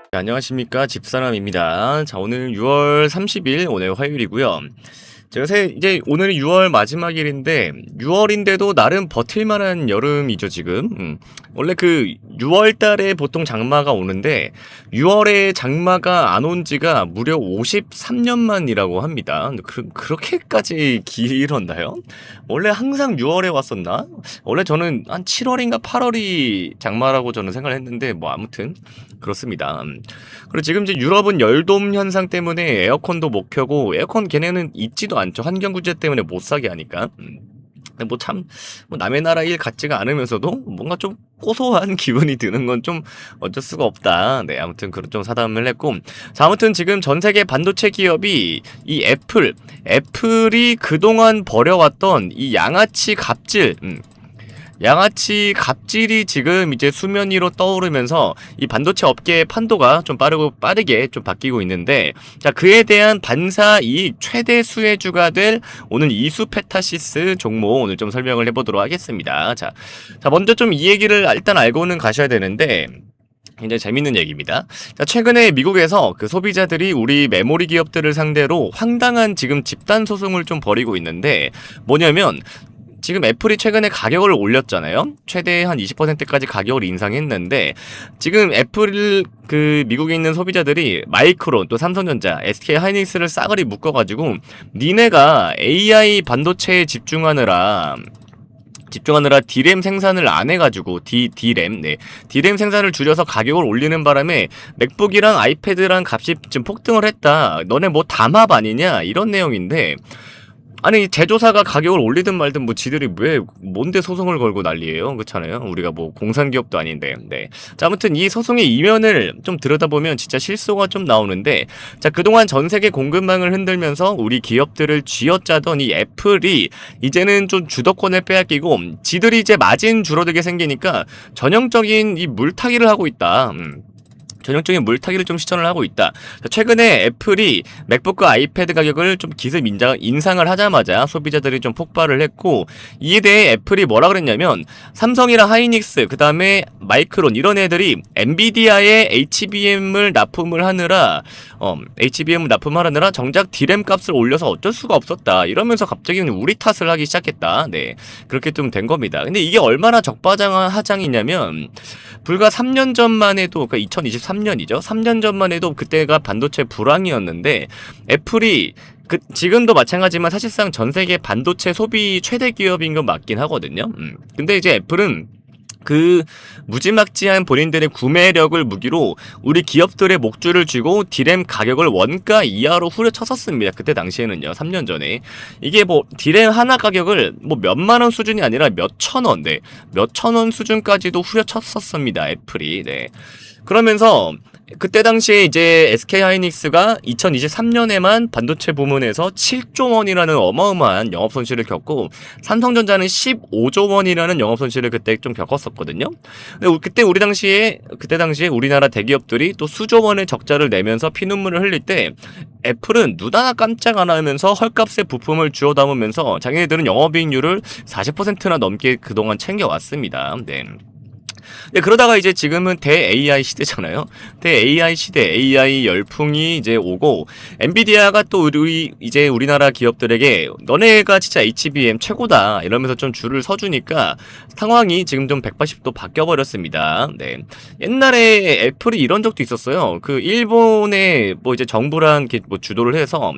네, 안녕하십니까 집사람입니다. 자, 오늘 6월 30일 오늘 화요일이고요. 제가 이제 오늘이 6월 마지막일인데 6월인데도 나름 버틸만한 여름이죠 지금. 원래 그 6월 달에 보통 장마가 오는데 6월에 장마가 안 온 지가 무려 53년 만이라고 합니다. 그렇게까지 길었나요? 원래 항상 6월에 왔었나? 원래 저는 한 7월인가 8월이 장마라고 저는 생각을 했는데 뭐 아무튼 그렇습니다. 그리고 지금 이제 유럽은 열돔 현상 때문에 에어컨도 못 켜고 에어컨 걔네는 있지도 않죠. 환경 구제 때문에 못 사게 하니까. 근데 뭐 참, 뭐 남의 나라 일 같지가 않으면서도 뭔가 좀 고소한 기분이 드는 건 좀 어쩔 수가 없다. 네, 아무튼 그런 좀 사담을 했고. 자, 아무튼 지금 전 세계 반도체 기업이 이 애플이 그동안 벌여왔던 이 양아치 갑질, 양아치 갑질이 지금 이제 수면 위로 떠오르면서 이 반도체 업계의 판도가 좀 빠르게 좀 바뀌고 있는데, 자, 그에 대한 반사 이익 최대 수혜주가 될 오늘 이수페타시스 종목 오늘 좀 설명을 해보도록 하겠습니다. 자, 먼저 좀 이 얘기를 일단 알고는 가셔야 되는데, 굉장히 재밌는 얘기입니다. 자, 최근에 미국에서 그 소비자들이 우리 메모리 기업들을 상대로 황당한 지금 집단 소송을 좀 벌이고 있는데, 뭐냐면 지금 애플이 최근에 가격을 올렸잖아요. 최대 한 20%까지 가격을 인상했는데 지금 애플 그 미국에 있는 소비자들이 마이크론 또 삼성전자, SK 하이닉스를 싸그리 묶어가지고 니네가 AI 반도체에 집중하느라 D램 생산을 안 해가지고 D램 생산을 줄여서 가격을 올리는 바람에 맥북이랑 아이패드랑 값이 좀 폭등을 했다. 너네 뭐 담합 아니냐 이런 내용인데, 아니 제조사가 가격을 올리든 말든 뭐 지들이 왜 뭔데 소송을 걸고 난리예요. 그렇잖아요. 우리가 뭐 공산기업도 아닌데. 네. 자, 아무튼 이 소송의 이면을 좀 들여다보면 진짜 실소가 좀 나오는데, 자, 그동안 전 세계 공급망을 흔들면서 우리 기업들을 쥐어짜던 이 애플이 이제는 좀 주도권을 빼앗기고 지들이 이제 마진 줄어들게 생기니까 전형적인 이 물타기를 하고 있다. 전형적인 물타기를 좀 시전을 하고 있다. 최근에 애플이 맥북과 아이패드 가격을 좀 기습 인상을 하자마자 소비자들이 좀 폭발을 했고, 이에 대해 애플이 뭐라 그랬냐면 삼성이랑 하이닉스, 그 다음에 마이크론 이런 애들이 엔비디아에 HBM을 납품을 하느라 정작 D램 값을 올려서 어쩔 수가 없었다. 이러면서 갑자기 우리 탓을 하기 시작했다. 네, 그렇게 좀 된 겁니다. 근데 이게 얼마나 적반하장이냐면 불과 3년 전만 해도, 그러니까 2023년이죠. 3년 전만 해도 그때가 반도체 불황이었는데 애플이 지금도 마찬가지지만 사실상 전 세계 반도체 소비 최대 기업인 건 맞긴 하거든요. 근데 이제 애플은 그 무지막지한 본인들의 구매력을 무기로 우리 기업들의 목줄을 쥐고 D램 가격을 원가 이하로 후려쳤었습니다. 그때 당시에는요. 3년 전에. 이게 뭐 D램 하나 가격을 뭐 몇만원 수준이 아니라 몇천원, 네, 몇천원 수준까지도 후려쳤었습니다. 애플이. 네. 그러면서 그때 당시에 이제 SK 하이닉스가 2023년에만 반도체 부문에서 7조 원이라는 어마어마한 영업 손실을 겪고, 삼성전자는 15조 원이라는 영업 손실을 그때 좀 겪었었거든요. 근데 그때 당시에 우리나라 대기업들이 또 수조 원의 적자를 내면서 피눈물을 흘릴 때 애플은 눈 하나 깜짝 안 하면서 헐값에 부품을 주워 담으면서 자기네들은 영업이익률을 40%나 넘게 그동안 챙겨왔습니다. 네. 네, 그러다가 이제 지금은 대 AI 시대잖아요. 대 AI 시대, AI 열풍이 이제 오고, 엔비디아가 또 우리나라 기업들에게 너네가 진짜 HBM 최고다 이러면서 좀 줄을 서주니까 상황이 지금 좀 180도 바뀌어버렸습니다. 네. 옛날에 애플이 이런 적도 있었어요. 그 일본의 뭐 이제 정부랑 이렇게 뭐 주도를 해서,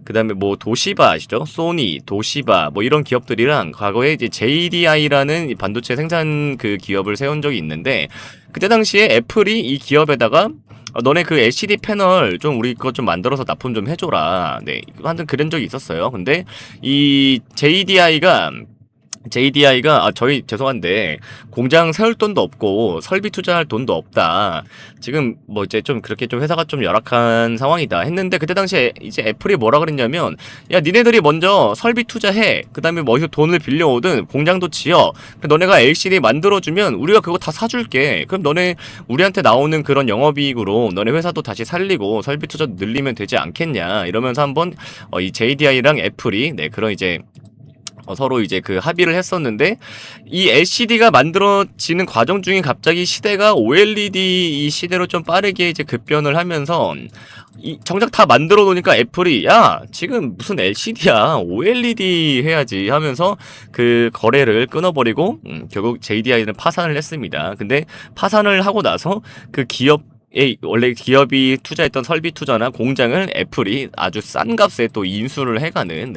그 다음에 뭐 도시바 아시죠? 소니, 도시바 뭐 이런 기업들이랑 과거에 이제 JDI라는 반도체 생산 그 기업을 세운 적이 있는데, 그때 당시에 애플이 이 기업에다가 너네 그 LCD 패널 좀 우리 거 좀 만들어서 납품 좀 해줘라. 네, 하여튼 그런 적이 있었어요. 근데 이 JDI가 저희 죄송한데 공장 세울 돈도 없고 설비 투자할 돈도 없다. 지금 뭐 이제 좀 그렇게 좀 회사가 좀 열악한 상황이다 했는데, 그때 당시에 이제 애플이 뭐라 그랬냐면, 야, 니네들이 먼저 설비 투자해. 그다음에 뭐 어디서 돈을 빌려오든 공장도 지어. 너네가 LCD 만들어주면 우리가 그거 다 사줄게. 그럼 너네 우리한테 나오는 그런 영업이익으로 너네 회사도 다시 살리고 설비 투자 늘리면 되지 않겠냐. 이러면서 한번 이 JDI랑 애플이, 네, 그런 이제 서로 이제 그 합의를 했었는데, 이 LCD가 만들어지는 과정 중에 갑자기 시대가 OLED 이 시대로 좀 빠르게 이제 급변을 하면서, 정작 다 만들어 놓으니까 애플이, 야, 지금 무슨 LCD야, OLED 해야지 하면서 그 거래를 끊어버리고, 결국 JDI는 파산을 했습니다. 근데 파산을 하고 나서 그 원래 기업이 투자했던 설비 투자나 공장을 애플이 아주 싼 값에 또 인수를 해가는,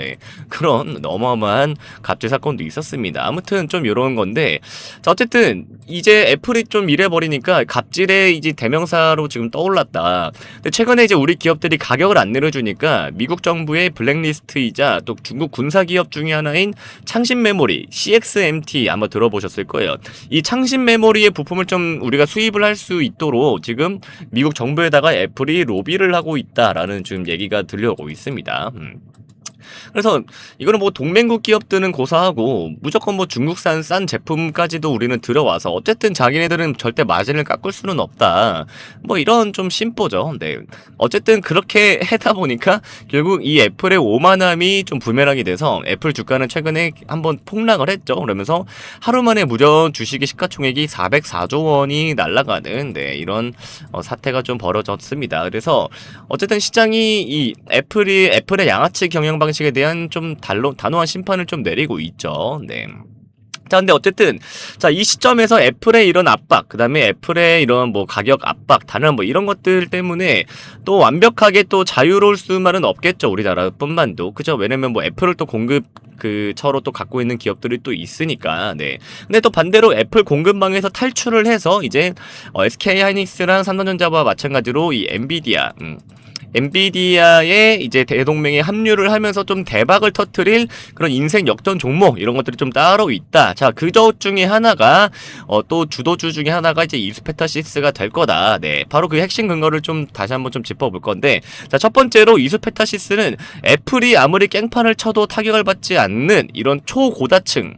그런 어마어마한 갑질 사건도 있었습니다. 아무튼 좀 이런 건데, 자, 어쨌든 이제 애플이 좀 이래버리니까 갑질의 이제 대명사로 지금 떠올랐다. 근데 최근에 이제 우리 기업들이 가격을 안 내려주니까 미국 정부의 블랙리스트이자 또 중국 군사 기업 중에 하나인 창신 메모리 CXMT 아마 들어보셨을 거예요. 이 창신 메모리의 부품을 좀 우리가 수입을 할 수 있도록 지금 미국 정부에다가 애플이 로비를 하고 있다라는 지금 얘기가 들려오고 있습니다. 그래서 이거는 뭐 동맹국 기업들은 고사하고 무조건 뭐 중국산 싼 제품까지도 우리는 들어와서 어쨌든 자기네들은 절대 마진을 깎을 수는 없다. 뭐 이런 좀 심보죠. 네. 어쨌든 그렇게 하다 보니까 결국 이 애플의 오만함이 좀 부메랑이 돼서 애플 주가는 최근에 한번 폭락을 했죠. 그러면서 하루 만에 무려 주식의 시가총액이 404조 원이 날아가는 이런 사태가 좀 벌어졌습니다. 그래서 어쨌든 시장이 이 애플의 양아치 경영 방식에 대한 좀 단호한 심판을 좀 내리고 있죠. 네. 자, 근데 어쨌든, 자, 이 시점에서 애플의 이런 압박, 그 다음에 애플의 이런 뭐 가격 압박, 단연 뭐 이런 것들 때문에 또 완벽하게 또 자유로울 수만은 없겠죠. 우리나라 뿐만도. 그죠? 왜냐면 뭐 애플을 또 처로 또 갖고 있는 기업들이 또 있으니까, 네. 근데 또 반대로 애플 공급망에서 탈출을 해서 이제, SK 하이닉스랑 삼성전자와 마찬가지로 이 엔비디아의 이제 대동맹에 합류를 하면서 좀 대박을 터뜨릴 그런 인생 역전 종목 이런 것들이 좀 따로 있다. 자, 그것 중에 하나가 또 주도주 중에 하나가 이제 이수페타시스가 될 거다. 네, 바로 그 핵심 근거를 좀 다시 한번 좀 짚어볼 건데, 자, 첫 번째로 이수페타시스는 애플이 아무리 깽판을 쳐도 타격을 받지 않는 이런 초고다층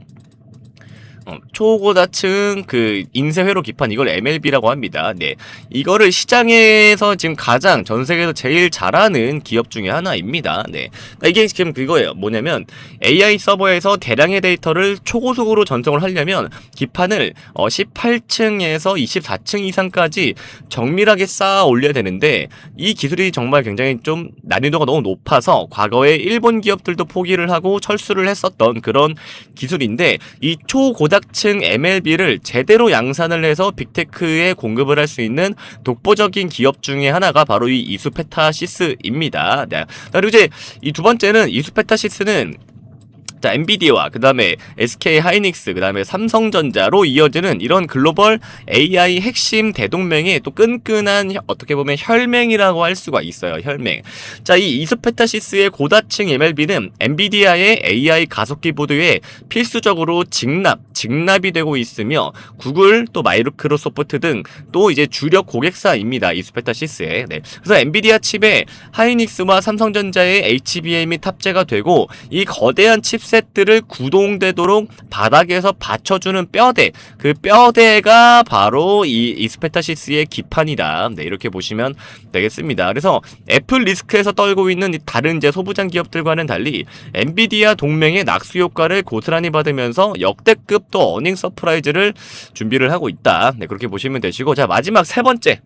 그 인쇄 회로 기판, 이걸 MLB라고 합니다. 네, 이거를 시장에서 지금 가장 전 세계에서 제일 잘하는 기업 중에 하나입니다. 네, 그러니까 이게 지금 그거예요. 뭐냐면 AI 서버에서 대량의 데이터를 초고속으로 전송을 하려면 기판을 18층에서 24층 이상까지 정밀하게 쌓아 올려야 되는데, 이 기술이 정말 굉장히 좀 난이도가 너무 높아서 과거에 일본 기업들도 포기를 하고 철수를 했었던 그런 기술인데, 이 초고닥 층 MLB를 제대로 양산을 해서 빅테크에 공급을 할 수 있는 독보적인 기업 중에 하나가 바로 이 이수페타시스입니다. 네. 그리고 이제 이 두 번째는 이수페타시스는 자, 엔비디아와 그 다음에 SK 하이닉스, 그 다음에 삼성전자로 이어지는 이런 글로벌 AI 핵심 대동맹의 또 끈끈한 어떻게 보면 혈맹이라고 할 수가 있어요. 혈맹. 자, 이 이수페타시스의 고다층 MLB는 엔비디아의 AI 가속기 보드에 필수적으로 직납이 되고 있으며, 구글 또 마이크로소프트 등 또 이제 주력 고객사입니다. 이수페타시스에. 네. 그래서 엔비디아 칩에 하이닉스와 삼성전자의 HBM이 탑재가 되고, 이 거대한 칩셋들을 구동되도록 바닥에서 받쳐주는 뼈대, 그 뼈대가 바로 이 이수페타시스의 기판이다. 네, 이렇게 보시면 되겠습니다. 그래서 애플 리스크에서 떨고 있는 다른 이제 소부장 기업들과는 달리 엔비디아 동맹의 낙수 효과를 고스란히 받으면서 역대급 또 어닝 서프라이즈를 준비를 하고 있다. 네, 그렇게 보시면 되시고, 자, 마지막 세 번째는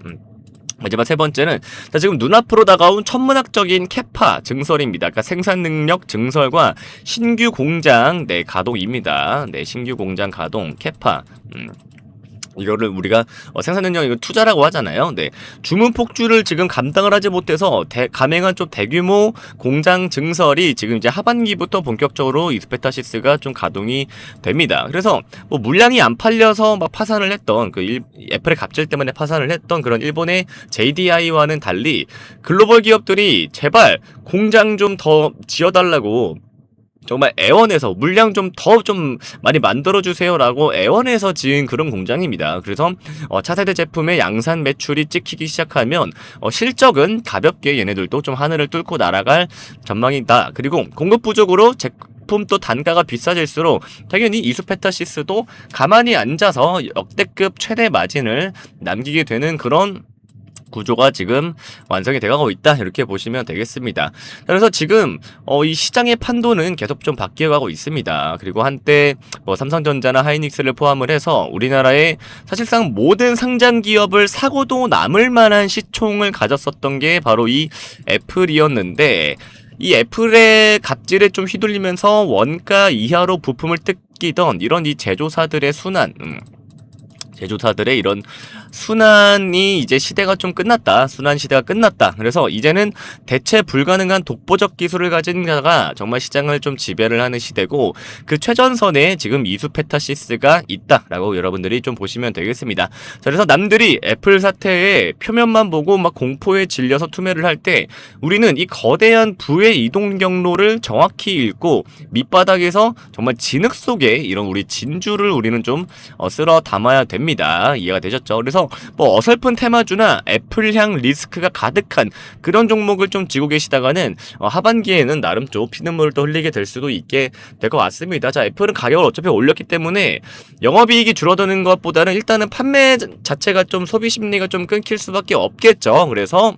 자, 지금 눈앞으로 다가온 천문학적인 캐파 증설입니다. 그러니까 생산 능력 증설과 신규 공장 가동입니다. 네, 신규 공장 가동 캐파. 이거를 우리가 생산능력 이거 투자라고 하잖아요. 네, 주문 폭주를 지금 감당을 하지 못해서 감행한 좀 대규모 공장 증설이 지금 이제 하반기부터 본격적으로 이수페타시스가 좀 가동이 됩니다. 그래서 뭐 물량이 안 팔려서 막 파산을 했던 애플의 갑질 때문에 파산을 했던 그런 일본의 JDI와는 달리 글로벌 기업들이 제발 공장 좀 더 지어달라고 정말 애원해서 물량 좀 많이 만들어주세요 라고 애원해서 지은 그런 공장입니다. 그래서 차세대 제품의 양산 매출이 찍히기 시작하면 실적은 가볍게 얘네들도 좀 하늘을 뚫고 날아갈 전망이다. 그리고 공급 부족으로 제품 또 단가가 비싸질수록 당연히 이수페타시스도 가만히 앉아서 역대급 최대 마진을 남기게 되는 그런 구조가 지금 완성이 돼가고 있다 이렇게 보시면 되겠습니다. 그래서 지금 이 시장의 판도는 계속 좀 바뀌어가고 있습니다. 그리고 한때 뭐 삼성전자나 하이닉스를 포함을 해서 우리나라의 사실상 모든 상장 기업을 사고도 남을 만한 시총을 가졌었던 게 바로 이 애플이었는데, 이 애플의 갑질에 좀 휘둘리면서 원가 이하로 부품을 뜯기던 이런 이 제조사들의 제조사들의 이런 순환이 이제 시대가 좀 끝났다. 순환 시대가 끝났다. 그래서 이제는 대체 불가능한 독보적 기술을 가진 자가 정말 시장을 좀 지배를 하는 시대고, 그 최전선에 지금 이수페타시스가 있다라고 여러분들이 좀 보시면 되겠습니다. 자, 그래서 남들이 애플 사태의 표면만 보고 막 공포에 질려서 투매를 할 때 우리는 이 거대한 부의 이동 경로를 정확히 읽고 밑바닥에서 정말 진흙 속에 이런 우리 진주를 우리는 좀 쓸어 담아야 됩니다. 이해가 되셨죠? 그래서 뭐 어설픈 테마주나 애플향 리스크가 가득한 그런 종목을 좀 쥐고 계시다가는 하반기에는 나름 좀 피눈물을 또 흘리게 될 수도 있게 될 것 같습니다. 자, 애플은 가격을 어차피 올렸기 때문에 영업이익이 줄어드는 것보다는 일단은 판매 자체가 좀 소비 심리가 좀 끊길 수밖에 없겠죠. 그래서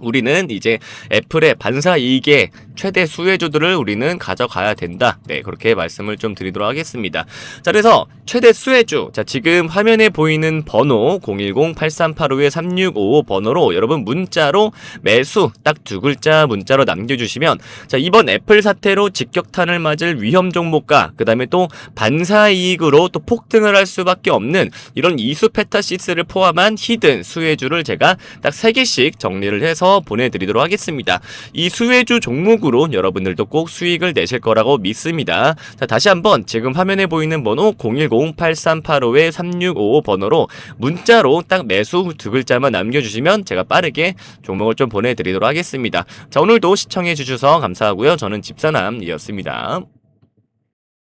우리는 이제 애플의 반사 이익의 최대 수혜주들을 우리는 가져가야 된다. 네, 그렇게 말씀을 좀 드리도록 하겠습니다. 자, 그래서 최대 수혜주, 자, 지금 화면에 보이는 번호 010-8385-3655 번호로 여러분 문자로 매수 딱 두 글자 문자로 남겨주시면, 자, 이번 애플 사태로 직격탄을 맞을 위험 종목과 그 다음에 또 반사 이익으로 또 폭등을 할 수밖에 없는 이런 이수페타시스를 포함한 히든 수혜주를 제가 딱 3개씩 정리를 해서 보내드리도록 하겠습니다. 이 수혜주 종목으로 여러분들도 꼭 수익을 내실 거라고 믿습니다. 자, 다시 한번 지금 화면에 보이는 번호 010-8385-3655 번호로 문자로 딱 매수 두 글자만 남겨주시면 제가 빠르게 종목을 좀 보내드리도록 하겠습니다. 자, 오늘도 시청해 주셔서 감사하고요. 저는 집사남이었습니다.